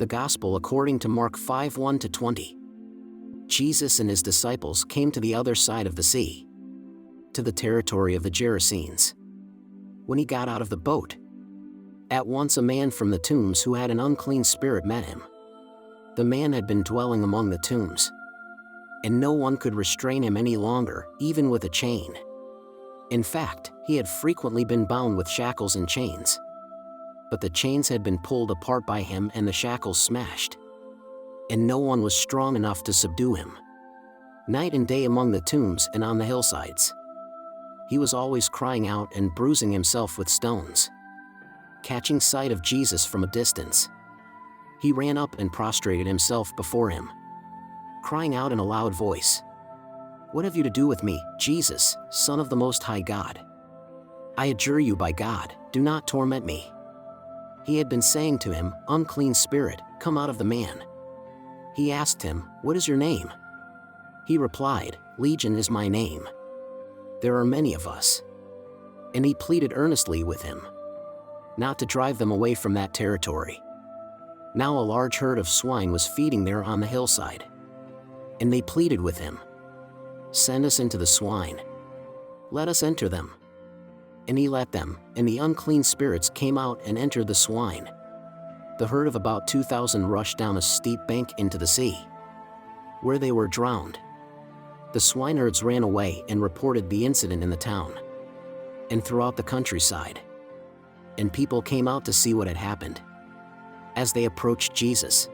The Gospel according to Mark 5:1-20. Jesus and his disciples came to the other side of the sea, to the territory of the Gerasenes. When he got out of the boat, at once a man from the tombs who had an unclean spirit met him. The man had been dwelling among the tombs, and no one could restrain him any longer, even with a chain. In fact, he had frequently been bound with shackles and chains. But the chains had been pulled apart by him and the shackles smashed, and no one was strong enough to subdue him. Night and day among the tombs and on the hillsides, he was always crying out and bruising himself with stones. Catching sight of Jesus from a distance, he ran up and prostrated himself before him, crying out in a loud voice, "What have you to do with me, Jesus, Son of the Most High God? I adjure you by God, do not torment me." He had been saying to him, "Unclean spirit, come out of the man." He asked him, "What is your name?" He replied, "Legion is my name. There are many of us." And he pleaded earnestly with him not to drive them away from that territory. Now a large herd of swine was feeding there on the hillside, and they pleaded with him, "Send us into the swine. Let us enter them." And he let them, and the unclean spirits came out and entered the swine. The herd of about 2,000 rushed down a steep bank into the sea, where they were drowned. The swineherds ran away and reported the incident in the town and throughout the countryside, and people came out to see what had happened. As they approached Jesus,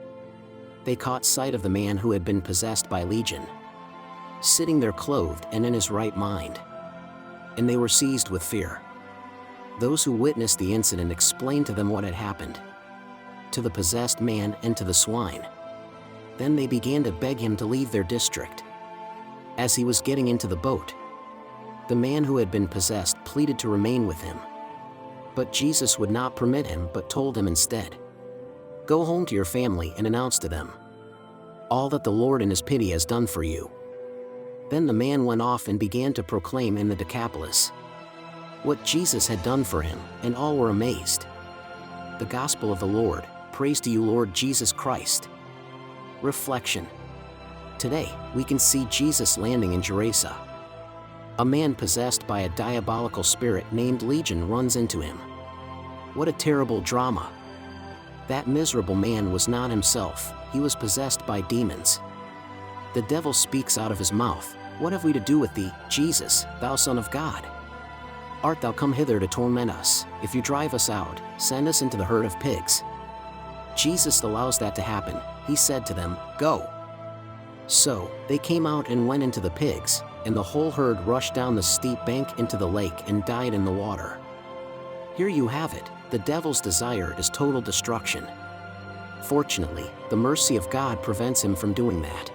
they caught sight of the man who had been possessed by Legion, sitting there clothed and in his right mind, and they were seized with fear. Those who witnessed the incident explained to them what had happened to the possessed man and to the swine. Then they began to beg him to leave their district. As he was getting into the boat, the man who had been possessed pleaded to remain with him. But Jesus would not permit him, but told him instead, "Go home to your family and announce to them all that the Lord in his pity has done for you." Then the man went off and began to proclaim in the Decapolis what Jesus had done for him, and all were amazed. The Gospel of the Lord. Praise to you, Lord Jesus Christ. Reflection. Today, we can see Jesus landing in Gerasa. A man possessed by a diabolical spirit named Legion runs into him. What a terrible drama. That miserable man was not himself, he was possessed by demons. The devil speaks out of his mouth, "What have we to do with thee, Jesus, thou Son of God? Art thou come hither to torment us? If you drive us out, send us into the herd of pigs." Jesus allows that to happen. He said to them, "Go." So, they came out and went into the pigs, and the whole herd rushed down the steep bank into the lake and died in the water. Here you have it. The devil's desire is total destruction. Fortunately, the mercy of God prevents him from doing that.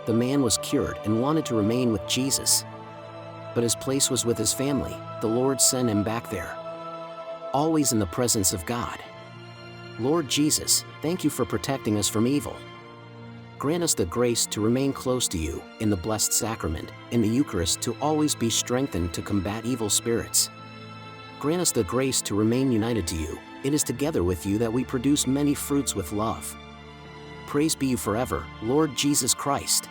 The man was cured and wanted to remain with Jesus, but his place was with his family. The Lord sent him back there, always in the presence of God. Lord Jesus, thank you for protecting us from evil. Grant us the grace to remain close to you in the blessed sacrament, in the Eucharist, to always be strengthened to combat evil spirits. Grant us the grace to remain united to you. It is together with you that we produce many fruits with love. Praise be you forever, Lord Jesus Christ.